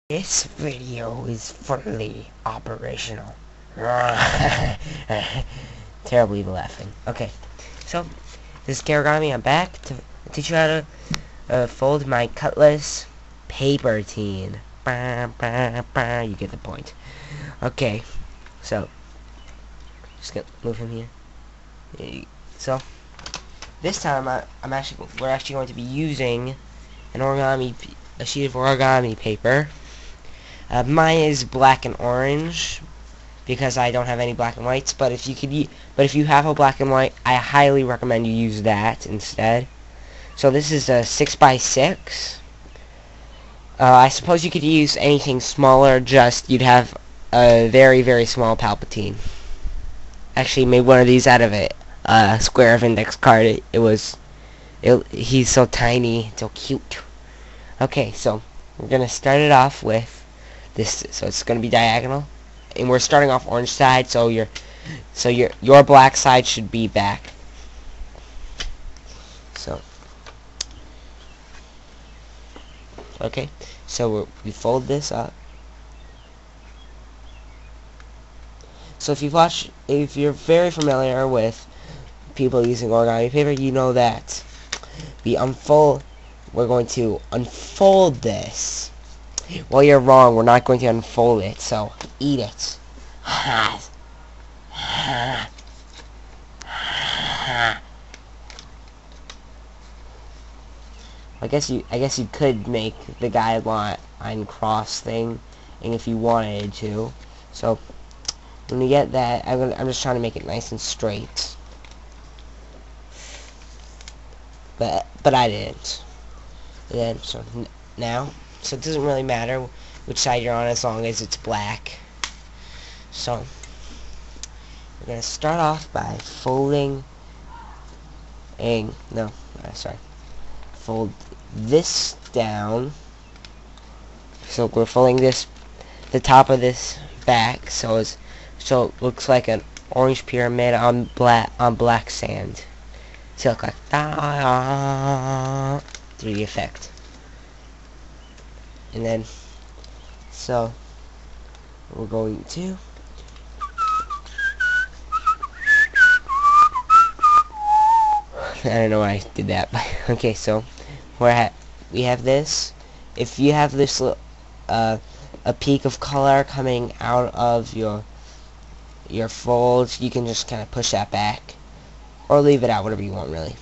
This video is fully operational. Terribly laughing. Okay, so this is Origami. I'm back to teach you how to fold my cutless Papertine. You get the point. Okay, so just gonna move him here. So this time we're actually going to be using a sheet of origami paper. Mine is black and orange because I don't have any black and whites. But if you have a black and white, I highly recommend you use that instead. So this is a 6x6. I suppose you could use anything smaller. Just you'd have a very, very small Palpatine. Actually, made one of these out of a square of index card. He's so tiny, so cute. Okay, so we're gonna start it off with this. So it's gonna be diagonal, and we're starting off orange side. So your black side should be back. So okay, so we fold this up. So if you're very familiar with people using origami paper, you know that we're going to unfold this. Well, you're wrong. We're not going to unfold it. So eat it. I guess you could make the guideline cross thing, and if you wanted to. So when you get that, I'm just trying to make it nice and straight. But I didn't. And then now it doesn't really matter which side you're on as long as it's black. So we're gonna start off by fold this down. So we're folding the top of this back, so it looks like an orange pyramid on black sand. So look like that 3D effect. And then so we're going to I don't know why I did that, but okay, so we have this. If you have this a peak of color coming out of your folds, you can just kind of push that back or leave it out, whatever you want, really.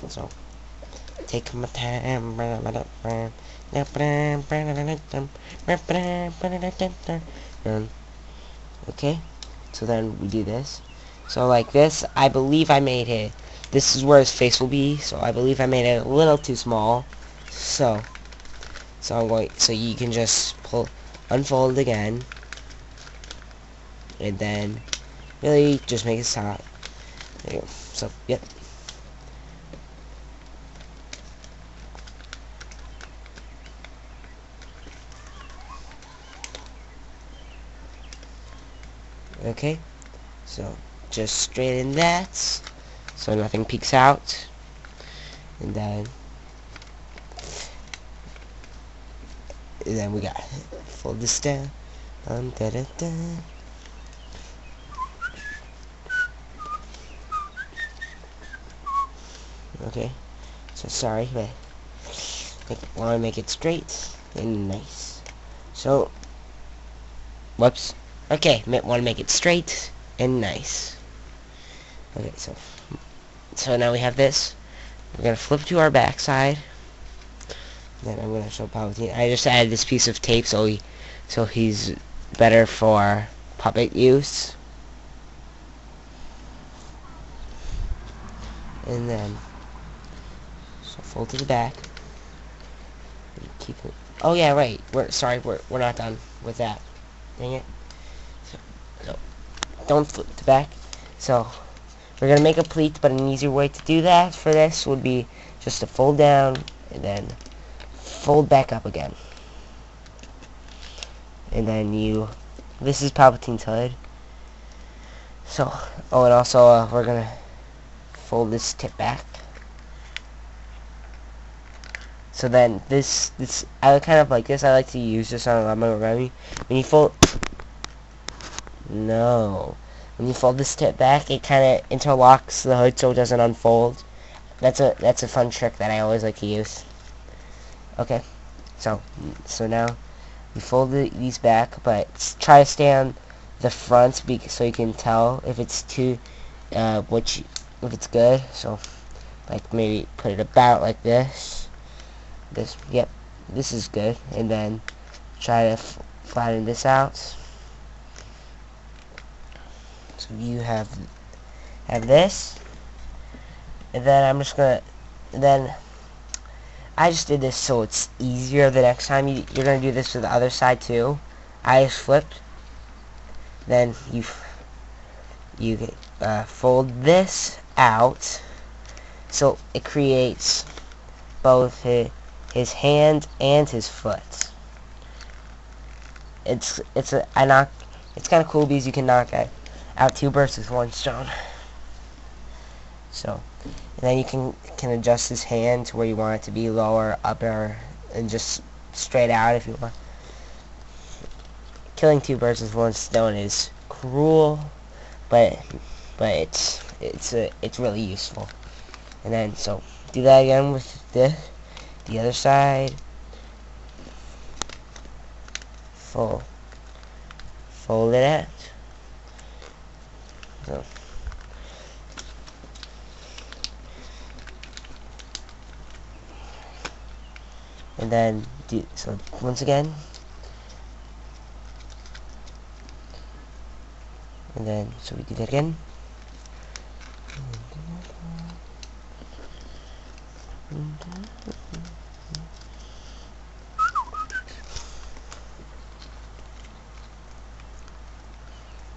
So take my time. Okay, so then we do this. So like this, I believe I made it. This is where his face will be. So I believe I made it a little too small. So you can just unfold again, and then really just make it stop. There you go. So yep. Okay, so just straighten that so nothing peeks out, and then we got fold this down. Okay, so sorry, but I want to make it straight and nice. So whoops. Okay, want to make it straight and nice. Okay, so now we have this. We're gonna flip to our back side. Then I'm gonna show Palpatine. I just added this piece of tape so he's better for puppet use. And then so fold to the back. And keep it. Oh yeah, right. We're not done with that. Dang it. So don't flip to back. So we're gonna make a pleat, but an easier way to do that for this would be just to fold down and then fold back up again. And then this is Palpatine's hood. So, and also we're gonna fold this tip back. So then this I kind of like this. I like to use this on a lot of my origami. When you fold, no, when you fold this tip back, it kind of interlocks the hood so it doesn't unfold. That's a fun trick that I always like to use. Okay, so now you fold these back, but try to stay on the front so you can tell if it's too if it's good. So like maybe put it about like this. Yep, this is good. And then try to flatten this out. So you have this, and then I'm just gonna I just did this so it's easier the next time you're gonna do this to the other side too. I just flipped. Then you fold this out so it creates both his hand and his foot. It's kind of cool because you can knock out two birds with one stone. So, and then you can adjust his hand to where you want it to be, lower, upper, and just straight out if you want. Killing two birds with one stone is cruel, but it's really useful. And then so do that again with the other side. Fold it out. So. And then so once again, and then so we do that again.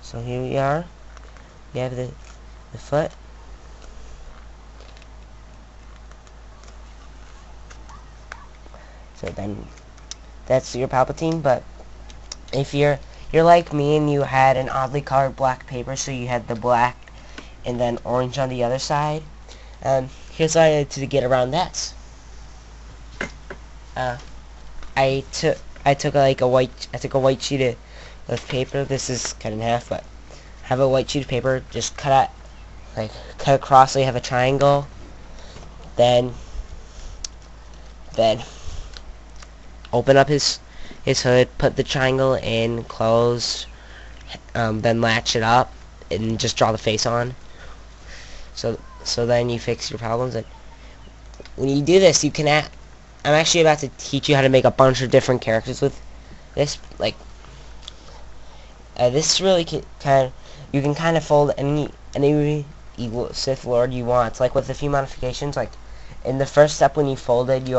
So here we are. We have the foot. So then that's your Palpatine. But if you're like me and you had an oddly colored black paper, so you had the black and then orange on the other side, here's what I did to get around that. I took a white sheet of paper. This is cut in half, but have a white sheet of paper. Just cut across so you have a triangle. Then open up his hood, put the triangle in, close, then latch it up, and just draw the face on. So then you fix your problems. And when you do this, you can I'm actually about to teach you how to make a bunch of different characters with this. Like this really you can kind of fold any evil Sith Lord you want. It's like with a few modifications. Like in the first step, when you folded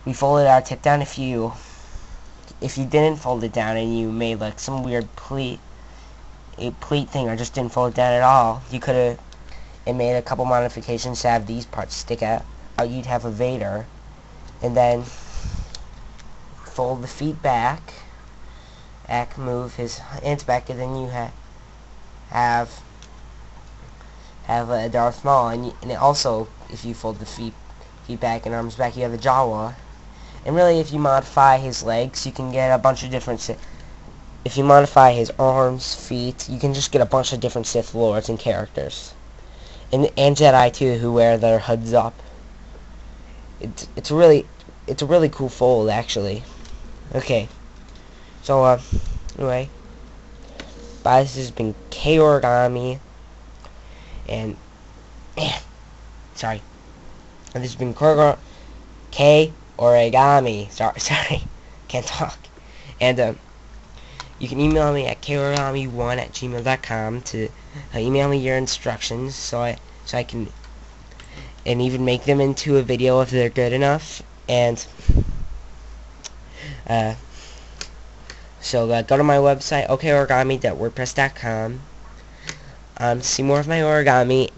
we folded our tip down. If you didn't fold it down and you made like some weird pleat thing or just didn't fold it down at all, you could have made a couple modifications to have these parts stick out. You'd have a Vader, and then fold the feet back, move his hands back, and then you have a Darth Maul, and also if you fold the feet back and arms back, you have a Jawa. And really, if you modify his legs, you can get a bunch of different if you modify his arms, feet, you can just get a bunch of different Sith Lords and characters. And Jedi too, who wear their hoods up. It's a really cool fold, actually. Okay. So anyway, bye. This has been Origami, and sorry. And this has been Origami. Sorry, can't talk. And you can email me at korigami1@gmail.com to email me your instructions, so I can and even make them into a video if they're good enough. And so go to my website, okorigami.wordpress.com, see more of my origami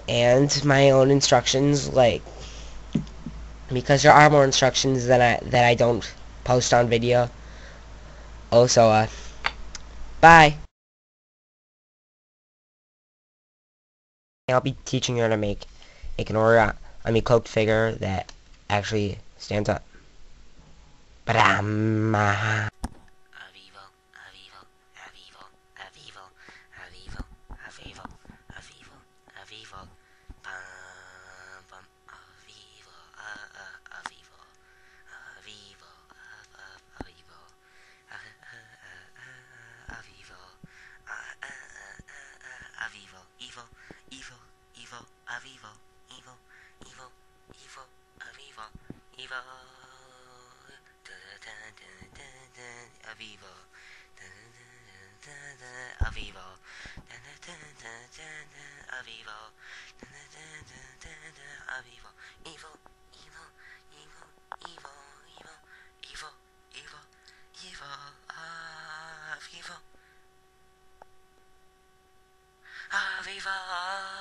and my own instructions, like, because there are more instructions that I don't post on video. Also, bye. I'll be teaching you how to make an cloaked figure that actually stands up. Ba-dam. Avivo, Avivo, Avivo, Avivo, Avivo, Avivo, Avivo, Avivo, bum, bum, Avivo, Avivo, Avivo, Avivo, Avivo, Avivo, evil, evil, evil, Avivo, evil, evil, evil, Avivo, evil. Avivo, Avivo, Avivo, Avivo, evil, evil, evil, evil, evil, evil, evil, evil, Avivo, Avivo.